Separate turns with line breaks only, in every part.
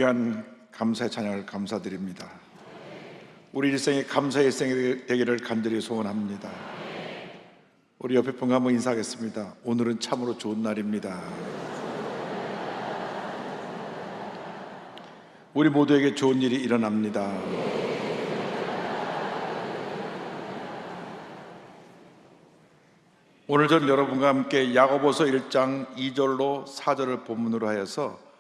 귀한 감사의 찬양을 감사드립니다. 우리 일생이 감사의 일생이 되기를 간절히 소원합니다. 우리 옆에 분과 한번 인사하겠습니다. 오늘은 참으로 좋은 날입니다. 우리 모두에게 좋은 일이 일어납니다. 오늘 전 여러분과 함께 야고보서 1장 2절로 4절을 본문으로 하여서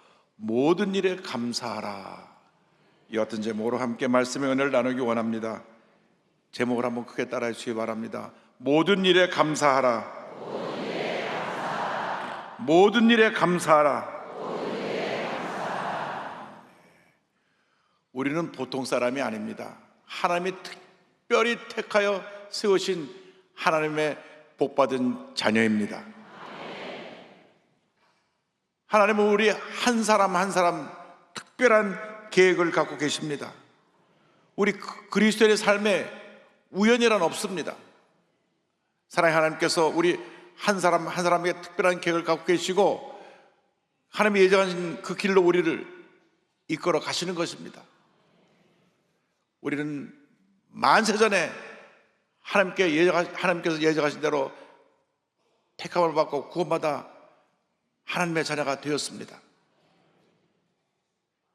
모든 일에 감사하라, 이 같은 제목으로 함께 말씀의 은혜를 나누기 원합니다. 제목을 한번 크게 따라해 주시기 바랍니다. 모든 일에 감사하라. 모든 일에 감사하라. 우리는 보통 사람이 아닙니다. 하나님이 특별히 택하여 세우신 하나님의 복받은 자녀입니다. 하나님은 우리 한 사람 한 사람 특별한 계획을 갖고 계십니다. 우리 그리스도인의 삶에 우연이란 없습니다. 사랑의 하나님께서 우리 한 사람 한 사람에게 특별한 계획을 갖고 계시고 하나님이 예정하신 그 길로 우리를 이끌어 가시는 것입니다. 우리는 만세전에 하나님께서 예정하신 대로 택함을 받고 구원받아 하나님의 자녀가 되었습니다.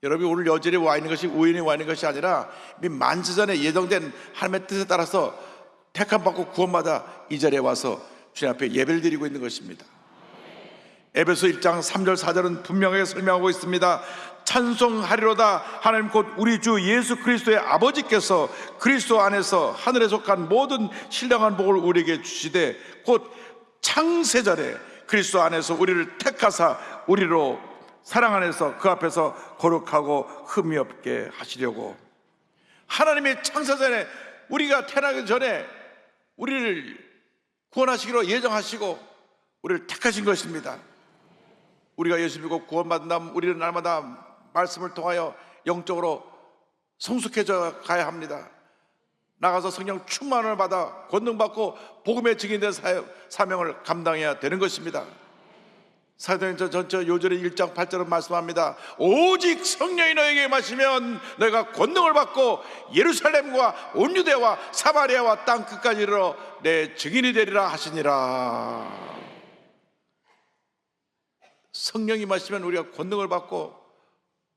여러분이 오늘 여전히 와 있는 것이 우연히 와 있는 것이 아니라 만세전에 예정된 하나님의 뜻에 따라서 택함 받고 구원받아 이 자리에 와서 주님 앞에 예배를 드리고 있는 것입니다. 에베소 1장 3절 4절은 분명하게 설명하고 있습니다. 찬송하리로다. 하나님 곧 우리 주 예수 그리스도의 아버지께서 그리스도 안에서 하늘에 속한 모든 신령한 복을 우리에게 주시되 곧 창세전에 그리스도 안에서 우리를 택하사 우리로 사랑 안에서 그 앞에서 거룩하고 흠이 없게 하시려고. 하나님이 창세전에 우리가 태어나기 전에 우리를 구원하시기로 예정하시고 우리를 택하신 것입니다. 우리가 예수 믿고 구원받은 다음 우리는 날마다 말씀을 통하여 영적으로 성숙해져 가야 합니다. 나가서 성령 충만을 받아 권능받고 복음의 증인된 사명을 감당해야 되는 것입니다. 사도행전 전체 요절의 1장 8절은 말씀합니다. 오직 성령이 너에게 마시면 너희가 권능을 받고 예루살렘과 온 유대와 사마리아와 땅 끝까지 이르러 내 증인이 되리라 하시니라. 성령이 마시면 우리가 권능을 받고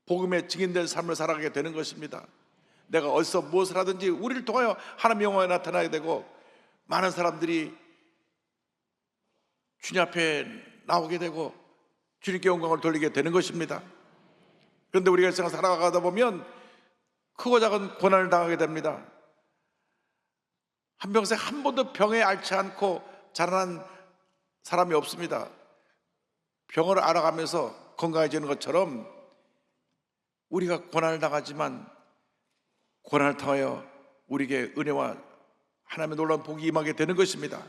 복음의 증인된 삶을 살아가게 되는 것입니다. 내가 어디서 무엇을 하든지 우리를 통하여 하나님의 영광이 나타나게 되고 많은 사람들이 주님 앞에 나오게 되고 주님께 영광을 돌리게 되는 것입니다. 그런데 우리가 일생을 살아가다 보면 크고 작은 고난을 당하게 됩니다. 한평생 한 번도 병에 앓지 않고 자라난 사람이 없습니다. 병을 알아가면서 건강해지는 것처럼 우리가 고난을 당하지만 고난을 통하여 우리에게 은혜와 하나님의 놀라운 복이 임하게 되는 것입니다.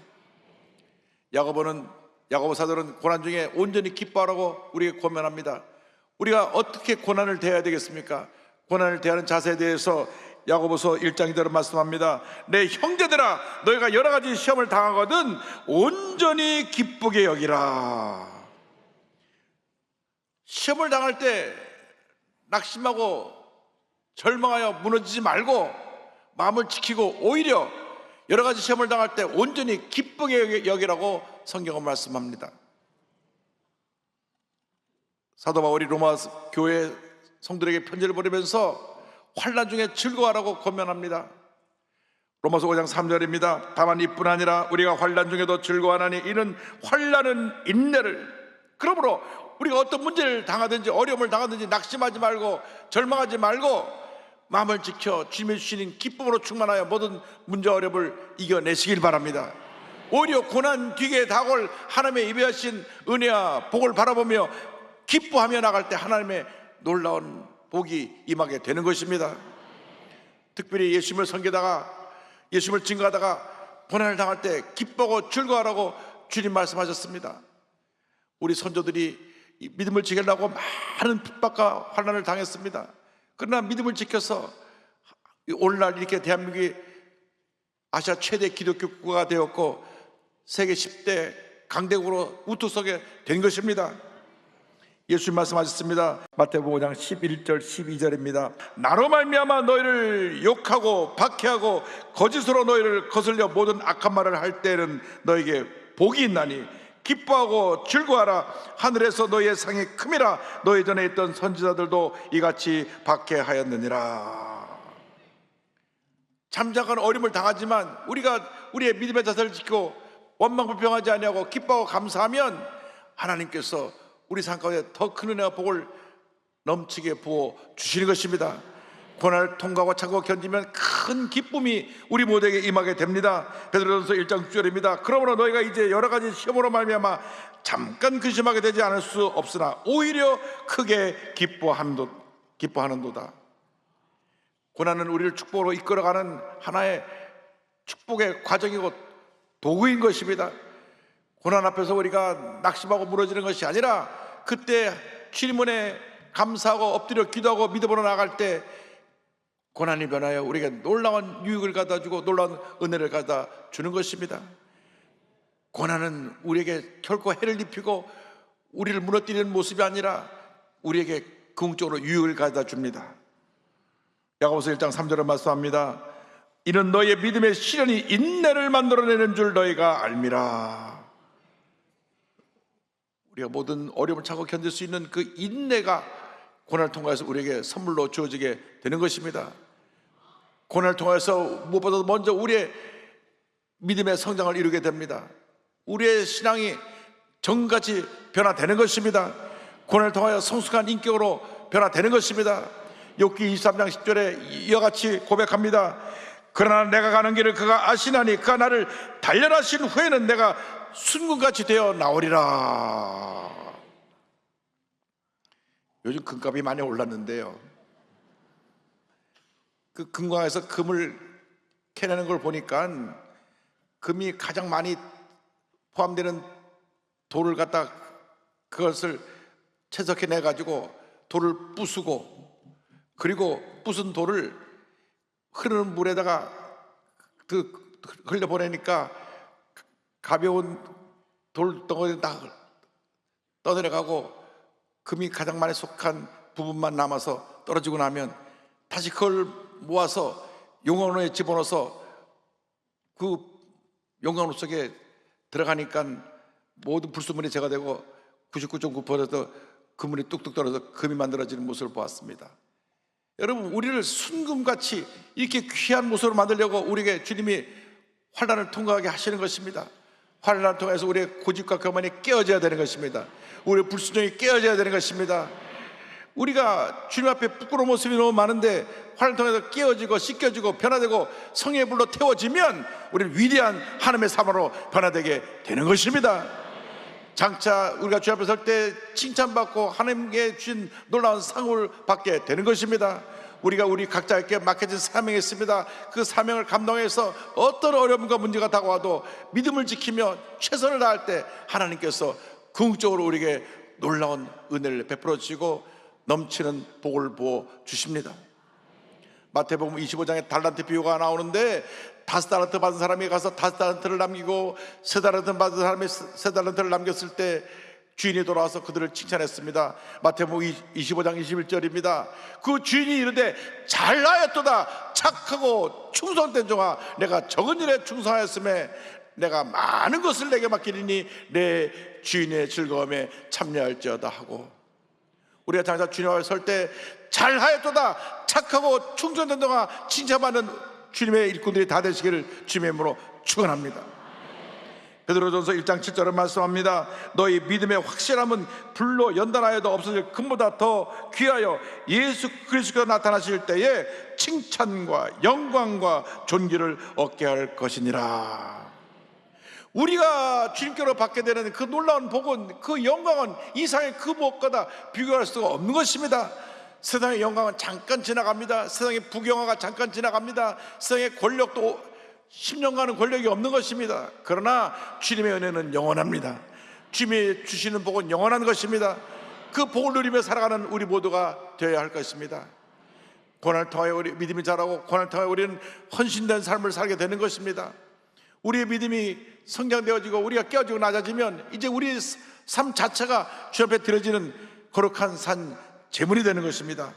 야고보 사도는 고난 중에 온전히 기뻐하라고 우리에게 권면합니다. 우리가 어떻게 고난을 대해야 되겠습니까? 고난을 대하는 자세에 대해서 야고보서 1장 2절은 말씀합니다. 내 형제들아, 너희가 여러 가지 시험을 당하거든 온전히 기쁘게 여기라. 시험을 당할 때 낙심하고 절망하여 무너지지 말고 마음을 지키고 오히려 여러 가지 시험을 당할 때 온전히 기쁘게 여기라고 성경은 말씀합니다. 사도 바울이 로마 교회 성도들에게 편지를 보내면서 환난 중에 즐거워하라고 권면합니다. 로마서 5장 3절입니다. 다만 이뿐 아니라 우리가 환난 중에도 즐거워하나니 이는 환난은 인내를. 그러므로 우리가 어떤 문제를 당하든지 어려움을 당하든지 낙심하지 말고 절망하지 말고 마음을 지켜 주님이 주시는 기쁨으로 충만하여 모든 문제와 어려움을 이겨내시길 바랍니다. 오히려 고난 뒤에 다가올 하나님의 예비하신 은혜와 복을 바라보며 기뻐하며 나갈 때 하나님의 놀라운 복이 임하게 되는 것입니다. 특별히 예수님을 섬기다가 예수님을 증거하다가 고난을 당할 때 기뻐하고 즐거워하라고 주님 말씀하셨습니다. 우리 선조들이 믿음을 지키려고 많은 핍박과 환난을 당했습니다. 그러나 믿음을 지켜서 오늘날 이렇게 대한민국이 아시아 최대 기독교 국가가 되었고 세계 10대 강대국으로 우뚝서게 된 것입니다. 예수님 말씀하셨습니다. 마태복음 5장 11절 12절입니다. 나로 말미암아 너희를 욕하고 박해하고 거짓으로 너희를 거슬려 모든 악한 말을 할 때에는 너에게 복이 있나니 기뻐하고 즐거워하라. 하늘에서 너희의 상이 큼이라. 너희 전에 있던 선지자들도 이같이 박해하였느니라. 잠잠한 어려움을 당하지만 우리가 우리의 믿음의 자세를 지키고 원망불평하지 아니하고 기뻐하고 감사하면 하나님께서 우리 삶 가운데 더 큰 은혜와 복을 넘치게 부어 주시는 것입니다. 고난을 통과하고 참고 견디면 큰 기쁨이 우리 모두에게 임하게 됩니다. 베드로전서 1장 6절입니다. 그러므로 너희가 이제 여러 가지 시험으로 말미암아 잠깐 근심하게 되지 않을 수 없으나 오히려 크게 기뻐하는도다. 고난은 우리를 축복으로 이끌어가는 하나의 축복의 과정이고 도구인 것입니다. 고난 앞에서 우리가 낙심하고 무너지는 것이 아니라 그때 주님문에 감사하고 엎드려 기도하고 믿음으로 나갈 때 고난이 변하여 우리에게 놀라운 유익을 갖다주고 놀라운 은혜를 갖다 주는 것입니다. 고난은 우리에게 결코 해를 입히고 우리를 무너뜨리는 모습이 아니라 우리에게 긍정적으로 유익을 갖다 줍니다. 야고보서 1장 3절을 말씀합니다. 이는 너희의 믿음의 시련이 인내를 만들어내는 줄 너희가 알미라. 우리가 모든 어려움을 참고 견딜 수 있는 그 인내가 고난을 통해서 우리에게 선물로 주어지게 되는 것입니다. 고난을 통해서 무엇보다도 먼저 우리의 믿음의 성장을 이루게 됩니다. 우리의 신앙이 정같이 변화되는 것입니다. 고난을 통하여 성숙한 인격으로 변화되는 것입니다. 욥기 23장 10절에 이와 같이 고백합니다. 그러나 내가 가는 길을 그가 아시나니 그가 나를 단련하신 후에는 내가 순금같이 되어 나오리라. 요즘 금값이 많이 올랐는데요, 그 금광에서 금을 캐내는 걸 보니까 금이 가장 많이 포함되는 돌을 갖다 그것을 채석해내 가지고 돌을 부수고, 그리고 부순 돌을 흐르는 물에다가 흘려보내니까 가벼운 돌덩어리가 다 떠내려가고 금이 가장 많이 속한 부분만 남아서 떨어지고 나면 다시 그걸 모아서 용광로에 집어넣어서 그 용광로 속에 들어가니까 모든 불순물이 제거되고 99.9% 그물이 뚝뚝 떨어져 금이 만들어지는 모습을 보았습니다. 여러분, 우리를 순금같이 이렇게 귀한 모습으로 만들려고 우리에게 주님이 환난을 통과하게 하시는 것입니다. 환난을 통해서 우리의 고집과 교만이 깨어져야 되는 것입니다. 우리의 불순종이 깨어져야 되는 것입니다. 우리가 주님 앞에 부끄러운 모습이 너무 많은데 환난을 통해서 깨어지고 씻겨지고 변화되고 성령의 불로 태워지면 우리는 위대한 하나님의 사람으로 변화되게 되는 것입니다. 장차 우리가 주 앞에 설 때 칭찬받고 하나님께 주신 놀라운 상을 받게 되는 것입니다. 우리가 우리 각자에게 맡겨진 사명이 있습니다. 그 사명을 감당해서 어떤 어려움과 문제가 다가와도 믿음을 지키며 최선을 다할 때 하나님께서 궁극적으로 우리에게 놀라운 은혜를 베풀어 주시고 넘치는 복을 부어 주십니다. 마태복음 25장에 달란트 비유가 나오는데 5달란트 받은 사람이 가서 5달란트를 남기고 3달란트 받은 사람이 3달란트를 남겼을 때 주인이 돌아와서 그들을 칭찬했습니다. 마태복음 25장 21절입니다. 그 주인이 이르되 잘하였도다 착하고 충성된 종아, 내가 적은 일에 충성하였음에 내가 많은 것을 내게 맡기리니 내 주인의 즐거움에 참여할지어다 하고, 우리가 장차 주님 앞에 설 때 잘하였도다 착하고 충성된 종아 칭찬받는 주님의 일꾼들이 다 되시기를 주님의 이름으로 축원합니다. 베드로전서 1장 7절을 말씀합니다. 너희 믿음의 확실함은 불로 연단하여도 없어질 금보다 더 귀하여 예수 그리스도가 나타나실 때에 칭찬과 영광과 존귀를 얻게 할 것이니라. 우리가 주님께로 받게 되는 그 놀라운 복은, 그 영광은 이 세상의 그 무엇보다 비교할 수가 없는 것입니다. 세상의 영광은 잠깐 지나갑니다. 세상의 부경화가 잠깐 지나갑니다. 세상의 권력도 10년간은 권력이 없는 것입니다. 그러나 주님의 은혜는 영원합니다. 주님이 주시는 복은 영원한 것입니다. 그 복을 누리며 살아가는 우리 모두가 되어야 할 것입니다. 고난을 통하여 우리 믿음이 자라고 고난을 통하여 우리는 헌신된 삶을 살게 되는 것입니다. 우리의 믿음이 성장되어지고 우리가 깨어지고 낮아지면 이제 우리의 삶 자체가 주 앞에 드려지는 거룩한 산 제물이 되는 것입니다.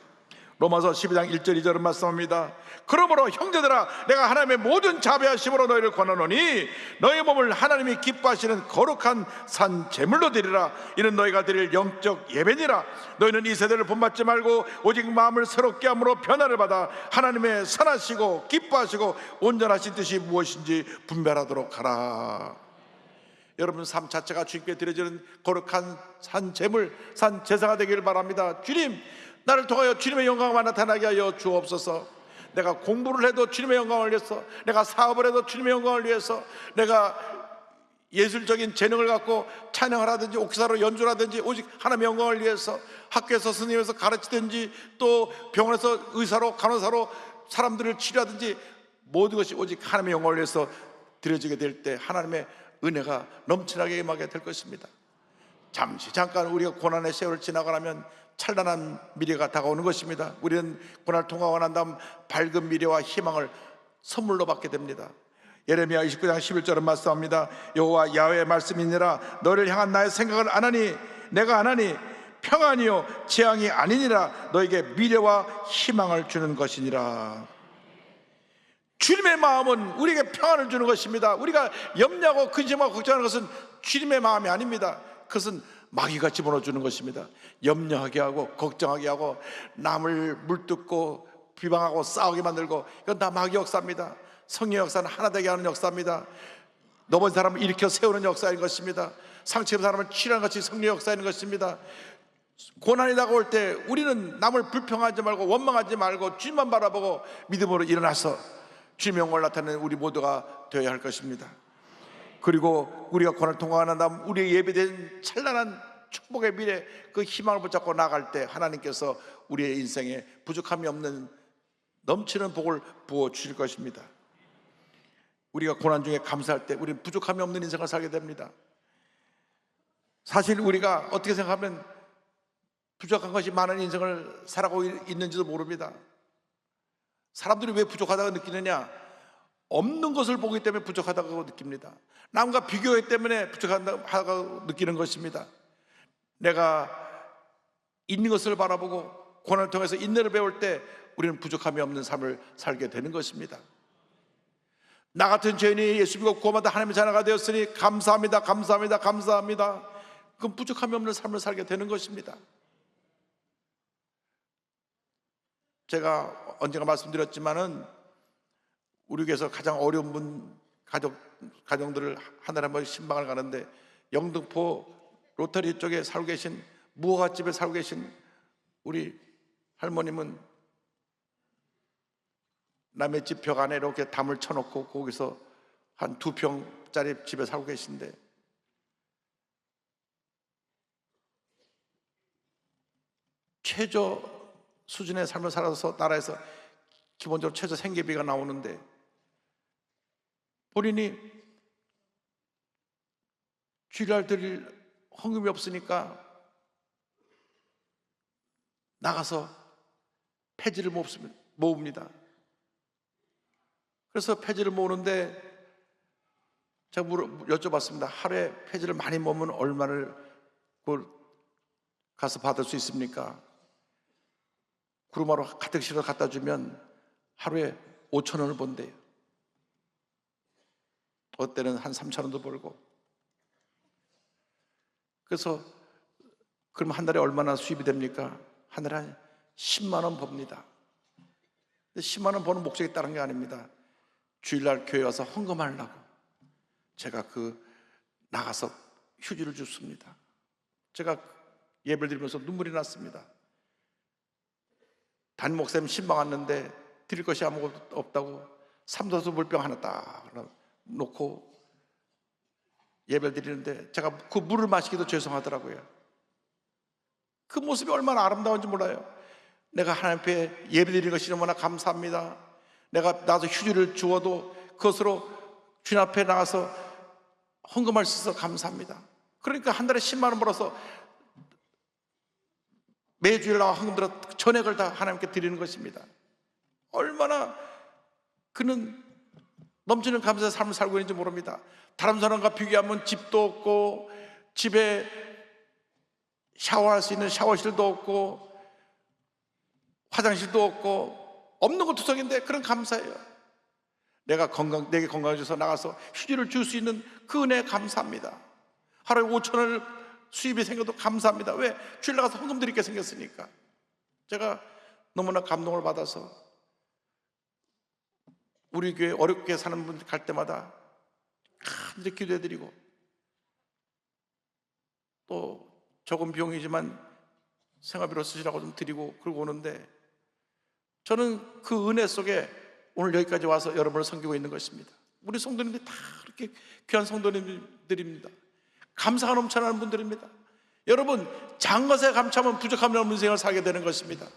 로마서 12장 1절 2절은 말씀합니다. 그러므로 형제들아, 내가 하나님의 모든 자비하심으로 너희를 권하노니 너희 몸을 하나님이 기뻐하시는 거룩한 산 제물로 드리라. 이는 너희가 드릴 영적 예배니라. 너희는 이 세대를 본받지 말고 오직 마음을 새롭게 함으로 변화를 받아 하나님의 선하시고 기뻐하시고 온전하신 뜻이 무엇인지 분별하도록 하라. 여러분 삶 자체가 주님께 드려지는 거룩한 산 제물, 산 제사가 되기를 바랍니다. 주님, 나를 통하여 주님의 영광만 나타나게 하여 주옵소서. 내가 공부를 해도 주님의 영광을 위해서, 내가 사업을 해도 주님의 영광을 위해서, 내가 예술적인 재능을 갖고 찬양을 하든지 옥사로 연주를 하든지 오직 하나님의 영광을 위해서, 학교에서 스님에서 가르치든지 또 병원에서 의사로 간호사로 사람들을 치료하든지 모든 것이 오직 하나님의 영광을 위해서 드려지게 될 때 하나님의 은혜가 넘쳐나게 임하게 될 것입니다. 잠깐 우리가 고난의 세월을 지나가려면 찬란한 미래가 다가오는 것입니다. 우리는 고난을 통과하고 난 다음 밝은 미래와 희망을 선물로 받게 됩니다. 예레미야 29장 11절은 말씀합니다. 여호와 야훼의 말씀이니라. 너를 향한 나의 생각을 아나니 내가 아나니 평안이요 재앙이 아니니라. 너에게 미래와 희망을 주는 것이니라. 주님의 마음은 우리에게 평안을 주는 것입니다. 우리가 염려하고 근심하고 걱정하는 것은 주님의 마음이 아닙니다. 그것은 마귀가 집어넣어 주는 것입니다. 염려하게 하고 걱정하게 하고 남을 물뜯고 비방하고 싸우게 만들고, 이건 다 마귀 역사입니다. 성령의 역사는 하나 되게 하는 역사입니다. 넘어진 사람을 일으켜 세우는 역사인 것입니다. 상처 입은 사람을 치료하는 것이 성령의 역사인 것입니다. 고난이 다가올 때 우리는 남을 불평하지 말고 원망하지 말고 주님만 바라보고 믿음으로 일어나서 주님의 영광을 나타내는 우리 모두가 되어야 할 것입니다. 그리고 우리가 고난을 통과하는 다음 우리의 예비된 찬란한 축복의 미래, 그 희망을 붙잡고 나갈 때 하나님께서 우리의 인생에 부족함이 없는 넘치는 복을 부어 주실 것입니다. 우리가 고난 중에 감사할 때 우리는 부족함이 없는 인생을 살게 됩니다. 사실 우리가 어떻게 생각하면 부족한 것이 많은 인생을 살아가고 있는지도 모릅니다. 사람들이 왜 부족하다고 느끼느냐? 없는 것을 보기 때문에 부족하다고 느낍니다. 남과 비교하기 때문에 부족하다고 느끼는 것입니다. 내가 있는 것을 바라보고 고난을 통해서 인내를 배울 때 우리는 부족함이 없는 삶을 살게 되는 것입니다. 나 같은 죄인이 예수 믿고 구원받아 하나님의 자녀가 되었으니 감사합니다, 감사합니다, 감사합니다. 그럼 부족함이 없는 삶을 살게 되는 것입니다. 제가 언젠가 말씀드렸지만은 우리 교회에서 가장 어려운 분 가정들을 한 달에 한 번 신방을 가는데, 영등포 로터리 쪽에 살고 계신 무허가집에 살고 계신 우리 할머님은 남의 집 벽 안에 이렇게 담을 쳐놓고 거기서 한 2평짜리 집에 살고 계신데, 최저 수준의 삶을 살아서 나라에서 기본적으로 최저 생계비가 나오는데 본인이 주일날 드릴 헌금이 없으니까 나가서 폐지를 모읍니다. 그래서 폐지를 모으는데 제가 여쭤봤습니다. 하루에 폐지를 많이 모으면 얼마를 가서 받을 수 있습니까? 구루마로 가득 실어 갖다 주면 하루에 5,000원을 번대요. 어때는 한 3,000원도 벌고. 그래서 그럼 한 달에 얼마나 수입이 됩니까? 한 달에 한 10만 원 법니다. 근데 10만 원 버는 목적이 다른 게 아닙니다. 주일날 교회 와서 헌금하려고 제가 나가서 휴지를 줍습니다. 제가 예배를 드리면서 눈물이 났습니다. 담임 목사님 신방 왔는데 드릴 것이 아무것도 없다고 삼도수 물병 하나 딱 놓고 예배를 드리는데 제가 그 물을 마시기도 죄송하더라고요. 그 모습이 얼마나 아름다운지 몰라요. 내가 하나님 앞에 예배 드리는 것이 너무나 감사합니다. 내가 나도 휴지를 주어도 그것으로 주님 앞에 나가서 헌금할 수 있어서 감사합니다. 그러니까 한 달에 10만 원 벌어서 매주일 나와 헌금 들어 전액을 다 하나님께 드리는 것입니다. 얼마나 그는 넘치는 감사의 삶을 살고 있는지 모릅니다. 다른 사람과 비교하면 집도 없고 집에 샤워할 수 있는 샤워실도 없고 화장실도 없고 없는 것 투성인데 그런 감사예요. 내게 건강을 주셔서 나가서 휴지를 줄 수 있는 그 은혜에 감사합니다. 하루에 5,000원을 수입이 생겨도 감사합니다. 왜? 주일 나가서 헌금 드릴 게 생겼으니까. 제가 너무나 감동을 받아서 우리 교회 어렵게 사는 분들 갈 때마다 간절히 기도해드리고, 또 적은 비용이지만 생활비로 쓰시라고 좀 드리고 그러고 오는데, 저는 그 은혜 속에 오늘 여기까지 와서 여러분을 섬기고 있는 것입니다. 우리 성도님들이 다 그렇게 귀한 성도님들입니다. 감사가 넘쳐나는 분들입니다. 여러분, 작은 것에 감사하면 부족함이 없는 생을 살게 되는 것입니다.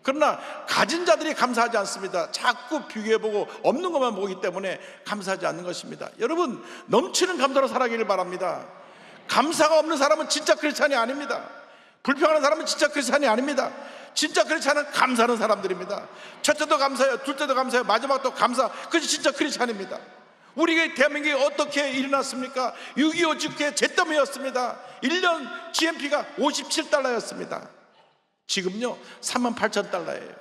그러나 가진 자들이 감사하지 않습니다. 자꾸 비교해보고 없는 것만 보기 때문에 감사하지 않는 것입니다. 여러분, 넘치는 감사로 살아가기를 바랍니다. 감사가 없는 사람은 진짜 크리스찬이 아닙니다. 불평하는 사람은 진짜 크리스찬이 아닙니다. 진짜 크리스찬은 감사하는 사람들입니다. 첫째도 감사해요, 둘째도 감사해요, 마지막도 감사. 그것이 진짜 크리스찬입니다. 우리 대한민국이 어떻게 일어났습니까? 6.25 집회 잿더미였습니다. 1년 GNP가 57달러였습니다. 지금요 38,000달러예요.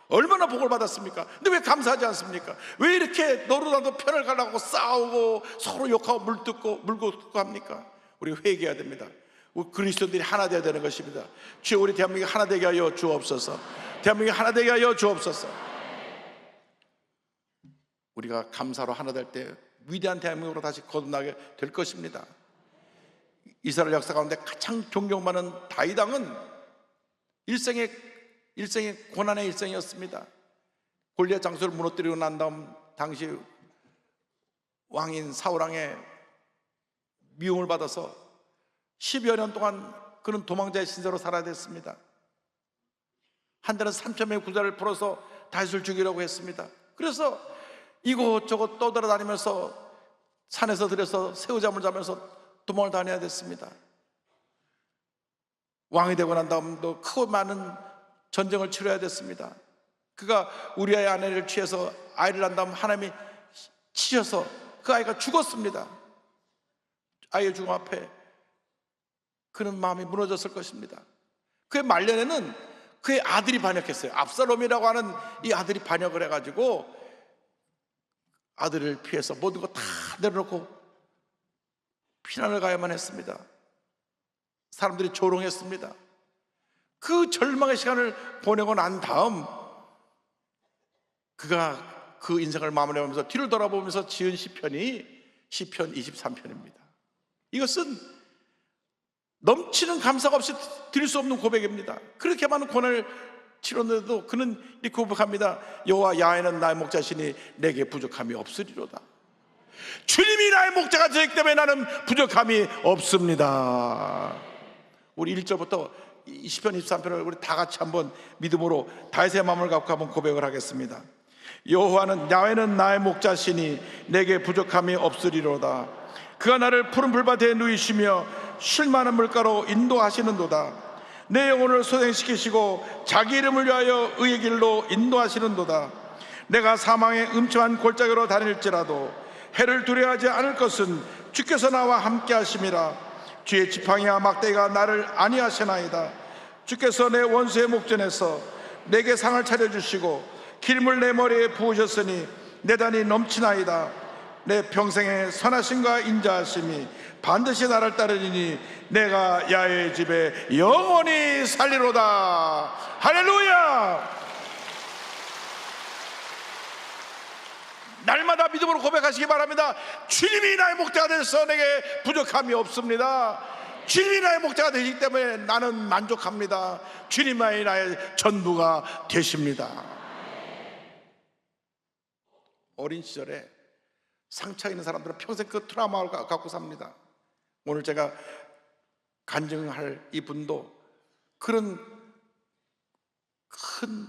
얼마나 복을 받았습니까? 근데 왜 감사하지 않습니까? 왜 이렇게 너로나도 편을 가려고 싸우고 서로 욕하고 물고 뜯고 합니까? 우리 회개해야 됩니다. 우리 그리스도인들이 하나 되어야 되는 것입니다. 주여, 우리 대한민국 하나 되게 하여 주옵소서. 대한민국 하나 되게 하여 주옵소서. 우리가 감사로 하나 될 때 위대한 대한민국으로 다시 거듭나게 될 것입니다. 이스라엘 역사 가운데 가장 존경받는 다윗 왕은 일생의 고난의 일생이었습니다. 골리앗 장수를 무너뜨리고 난 다음 당시 왕인 사울 왕의 미움을 받아서 10여 년 동안 그는 도망자의 신세로 살아야 됐습니다. 한때는 3,000명의 군사를 풀어서 다윗을 죽이려고 했습니다. 그래서 이곳저곳 떠돌아다니면서 산에서 들여서 새우잠을 자면서 도망을 다녀야 됐습니다. 왕이 되고 난 다음도 크고 많은 전쟁을 치러야 됐습니다. 그가 우리아의 아내를 취해서 아이를 낳은 다음 하나님이 치셔서 그 아이가 죽었습니다. 아이의 죽음 앞에 그는 마음이 무너졌을 것입니다. 그의 말년에는 그의 아들이 반역했어요. 압살롬이라고 하는 이 아들이 반역을 해가지고 아들을 피해서 모든 거 다 내려놓고 피난을 가야만 했습니다. 사람들이 조롱했습니다. 그 절망의 시간을 보내고 난 다음 그가 그 인생을 마무리하면서 뒤를 돌아보면서 지은 시편이 시편 23편입니다. 이것은 넘치는 감사가 없이 드릴 수 없는 고백입니다. 그렇게 많은 고난을 치렀는데도 그는 이렇게 고백합니다. 여호와 야훼는 나의 목자시니 내게 부족함이 없으리로다. 주님이 나의 목자가 되기 때문에 나는 부족함이 없습니다. 우리 1절부터 시편 23편을 우리 다 같이 한번 믿음으로 다윗의 마음을 갖고 한번 고백을 하겠습니다. 여호와는 야훼는 나의 목자시니 내게 부족함이 없으리로다. 그가 나를 푸른 불밭에 누이시며 쉴 만한 물가로 인도하시는도다. 내 영혼을 소생시키시고 자기 이름을 위하여 의의 길로 인도하시는도다. 내가 사망의 음침한 골짜기로 다닐지라도 해를 두려워하지 않을 것은 주께서 나와 함께 하심이라. 주의 지팡이와 막대기가 나를 안위하시나이다. 주께서 내 원수의 목전에서 내게 상을 차려주시고 기름을 내 머리에 부으셨으니 내 단이 넘치나이다. 내 평생의 선하심과 인자하심이 반드시 나를 따르리니 내가 야훼의 집에 영원히 살리로다. 할렐루야. 날마다 믿음으로 고백하시기 바랍니다. 주님이 나의 목자가 되셔서 내게 부족함이 없습니다. 주님이 나의 목자가 되시기 때문에 나는 만족합니다. 주님만이 나의 전부가 되십니다. 어린 시절에 상처 있는 사람들은 평생 그 트라우마를 갖고 삽니다. 오늘 제가 간증할 이분도 그런 큰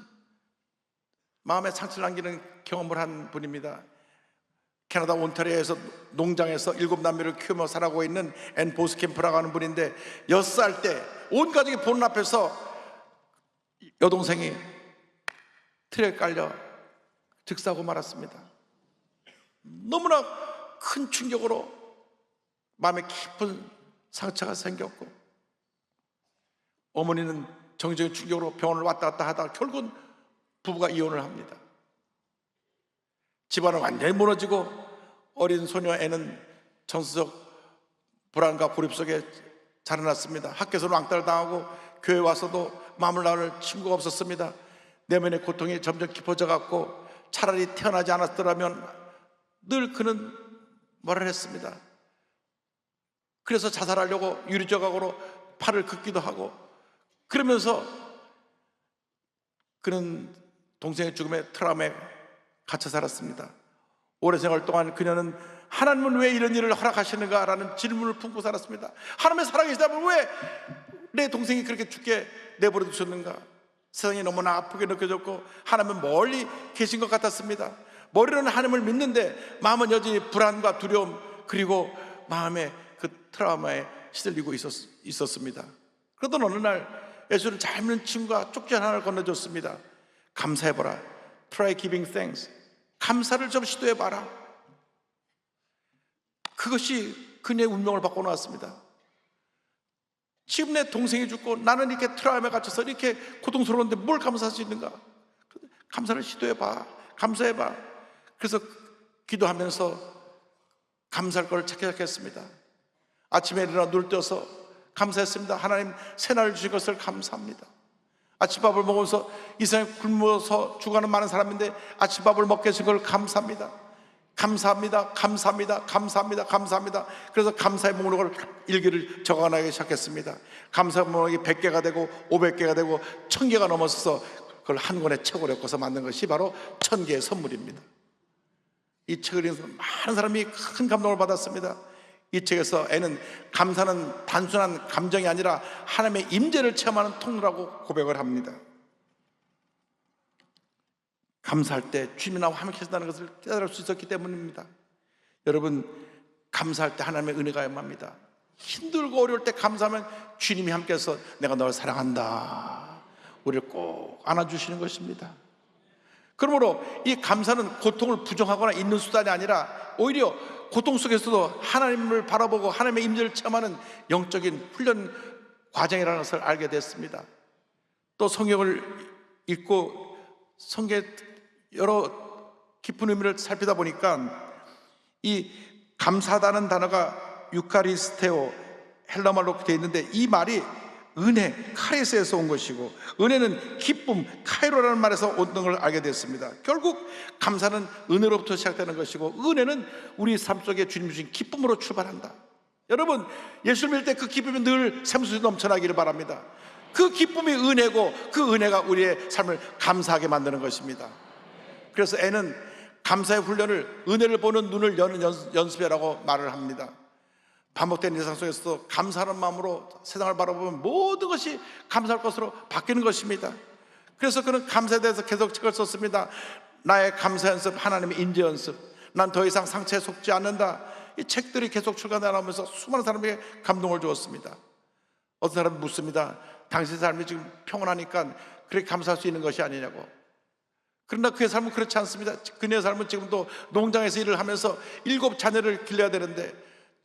마음에 상처를 남기는 경험을 한 분입니다. 캐나다 온타리오에서 농장에서 7남매를 키우며 살아가고 있는 앤 보스캠프라고 하는 분인데 6살 때 온 가족이 보는 앞에서 여동생이 틀에 깔려 즉사하고 말았습니다. 너무나 큰 충격으로 마음에 깊은 상처가 생겼고 어머니는 정신적인 충격으로 병원을 왔다 갔다 하다가 결국은 부부가 이혼을 합니다. 집안은 완전히 무너지고 어린 소녀 애는 정서적 불안과 고립 속에 자라났습니다. 학교에서는 왕따를 당하고 교회 와서도 마음을 나눌 친구가 없었습니다. 내면의 고통이 점점 깊어져 갔고 차라리 태어나지 않았더라면 늘 그는 말을 했습니다. 그래서 자살하려고 유리조각으로 팔을 긋기도 하고, 그러면서 그는 동생의 죽음에 트라우마에 갇혀 살았습니다. 오랜 생활 동안 그녀는 하나님은 왜 이런 일을 허락하시는가 라는 질문을 품고 살았습니다. 하나님의 살아계시다면 왜 내 동생이 그렇게 죽게 내버려 두셨는가? 세상이 너무나 아프게 느껴졌고 하나님은 멀리 계신 것 같았습니다. 머리로는 하나님을 믿는데 마음은 여전히 불안과 두려움, 그리고 마음의 그 트라우마에 시들리고 있었습니다. 그러던 어느 날 예수를 잘 믿는 친구가 쪽지 하나를 건네줬습니다. 감사해봐라. Try giving thanks. 감사를 좀 시도해봐라. 그것이 그녀의 운명을 바꿔놓았습니다. 지금 내 동생이 죽고 나는 이렇게 트라우마에 갇혀서 이렇게 고통스러운데 뭘 감사할 수 있는가? 감사를 시도해봐. 감사해봐. 그래서 기도하면서 감사할 걸 찾기 시작했습니다. 아침에 일어나 눈을 떠서 감사했습니다. 하나님 새날을 주신 것을 감사합니다. 아침밥을 먹으면서 이 세상에 굶어서 죽어가는 많은 사람인데 아침밥을 먹게 해주신 걸 감사합니다. 감사합니다. 감사합니다. 감사합니다. 감사합니다. 그래서 감사의 목록을 일기를 적어나가기 시작했습니다. 감사의 목록이 100개가 되고 500개가 되고 1000개가 넘어서서 그걸 한 권의 책으로 엮어서 만든 것이 바로 1000개의 선물입니다. 이 책을 읽으면서 많은 사람이 큰 감동을 받았습니다. 이 책에서 애는 감사는 단순한 감정이 아니라 하나님의 임재를 체험하는 통로라고 고백을 합니다. 감사할 때 주님이 나와 함께 하신다는 것을 깨달을 수 있었기 때문입니다. 여러분, 감사할 때 하나님의 은혜가 임합니다. 힘들고 어려울 때 감사하면 주님이 함께해서 내가 너를 사랑한다, 우리를 꼭 안아주시는 것입니다. 그러므로 이 감사는 고통을 부정하거나 있는 수단이 아니라 오히려 고통 속에서도 하나님을 바라보고 하나님의 임재를 체험하는 영적인 훈련 과정이라는 것을 알게 됐습니다. 또 성경을 읽고 성경의 여러 깊은 의미를 살피다 보니까 이 감사하다는 단어가 유카리스테오 헬라말로 되어 있는데 이 말이 은혜, 카리스에서 온 것이고 은혜는 기쁨, 카이로라는 말에서 온 걸 알게 됐습니다. 결국 감사는 은혜로부터 시작되는 것이고 은혜는 우리 삶 속에 주님 주신 기쁨으로 출발한다. 여러분, 예수를 믿을 때 그 기쁨이 늘 샘솟이 넘쳐나기를 바랍니다. 그 기쁨이 은혜고 그 은혜가 우리의 삶을 감사하게 만드는 것입니다. 그래서 애는 감사의 훈련을 은혜를 보는 눈을 여는 연습이라고 말을 합니다. 반복된 일상 속에서도 감사하는 마음으로 세상을 바라보면 모든 것이 감사할 것으로 바뀌는 것입니다. 그래서 그는 감사에 대해서 계속 책을 썼습니다. 나의 감사 연습, 하나님의 인재 연습, 난 더 이상 상처에 속지 않는다. 이 책들이 계속 출간하면서 수많은 사람에게 감동을 주었습니다. 어떤 사람이 묻습니다. 당신 삶이 지금 평온하니까 그렇게 감사할 수 있는 것이 아니냐고. 그러나 그의 삶은 그렇지 않습니다. 그녀의 삶은 지금도 농장에서 일을 하면서 7 자녀를 길러야 되는데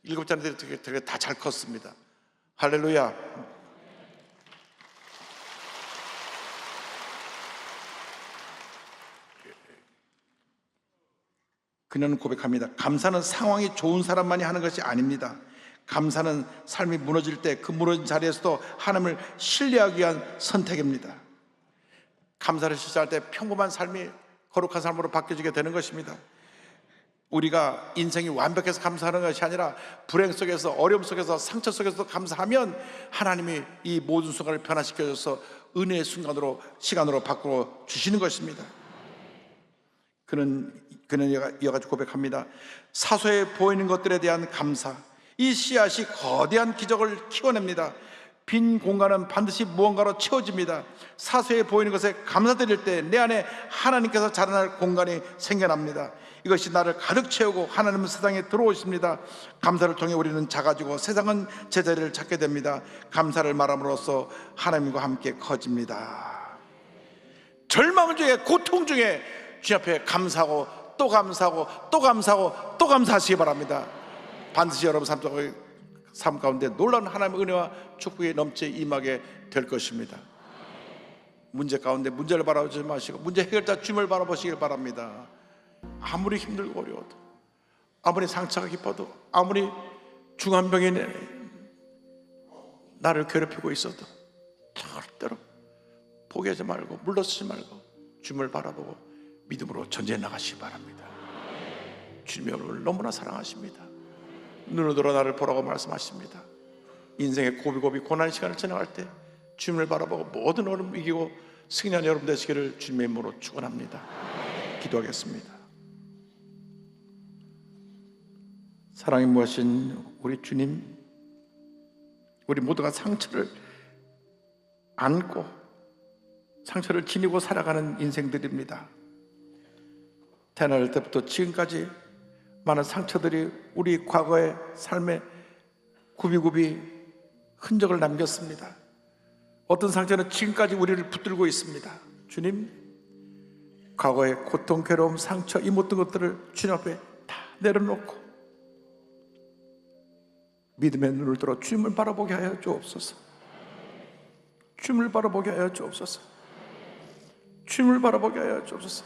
7 자녀들이 되게 다 잘 컸습니다. 할렐루야. 그녀는 고백합니다. 감사는 상황이 좋은 사람만이 하는 것이 아닙니다. 감사는 삶이 무너질 때 그 무너진 자리에서도 하나님을 신뢰하기 위한 선택입니다. 감사를 실천할 때 평범한 삶이 거룩한 삶으로 바뀌어지게 되는 것입니다. 우리가 인생이 완벽해서 감사하는 것이 아니라 불행 속에서, 어려움 속에서, 상처 속에서도 감사하면 하나님이 이 모든 순간을 변화시켜줘서 은혜의 순간으로, 시간으로 바꾸어 주시는 것입니다. 그는 이어가지고 고백합니다. 사소해 보이는 것들에 대한 감사, 이 씨앗이 거대한 기적을 키워냅니다. 빈 공간은 반드시 무언가로 채워집니다. 사소해 보이는 것에 감사드릴 때 내 안에 하나님께서 자라날 공간이 생겨납니다. 이것이 나를 가득 채우고 하나님은 세상에 들어오십니다. 감사를 통해 우리는 작아지고 세상은 제자리를 찾게 됩니다. 감사를 말함으로써 하나님과 함께 커집니다. 절망 중에, 고통 중에 주님 앞에 감사하고 또 감사하고 또 감사하고 또 감사하시기 바랍니다. 반드시 여러분 삶 가운데 놀라운 하나님의 은혜와 축복이 넘치 임하게 될 것입니다. 문제 가운데 문제를 바라보지 마시고 문제 해결자 주님을 바라보시길 바랍니다. 아무리 힘들고 어려워도, 아무리 상처가 깊어도, 아무리 중한 병이 나를 괴롭히고 있어도 절대로 포기하지 말고 물러서지 말고 주님을 바라보고 믿음으로 전진해 나가시기 바랍니다. 주님이 여러분을 너무나 사랑하십니다. 눈을 들어 나를 보라고 말씀하십니다. 인생의 고비고비 고난의 시간을 지나갈 때 주님을 바라보고 모든 어려움 이기고 승리한 여러분 되시기를 주님의 이름으로 축원합니다. 기도하겠습니다. 사랑이 무엇인 우리 주님, 우리 모두가 상처를 안고 상처를 지니고 살아가는 인생들입니다. 태어날 때부터 지금까지 많은 상처들이 우리 과거의 삶에 굽이굽이 흔적을 남겼습니다. 어떤 상처는 지금까지 우리를 붙들고 있습니다. 주님, 과거의 고통, 괴로움, 상처, 이 모든 것들을 주님 앞에 다 내려놓고 믿음의 눈을 들어 주님을 바라보게 하여 주옵소서. 주님을 바라보게 하여 주옵소서. 주님을 바라보게 하여 주옵소서.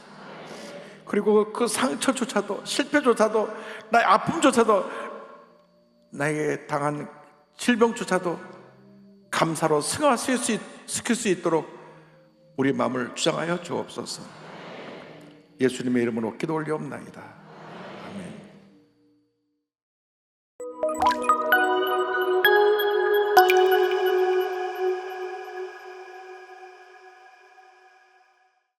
그리고 그 상처조차도, 실패조차도, 나의 아픔조차도, 나에게 당한 질병조차도 감사로 승화시킬 수 있도록 우리 마음을 주장하여 주옵소서. 예수님의 이름으로 기도 올리옵나이다.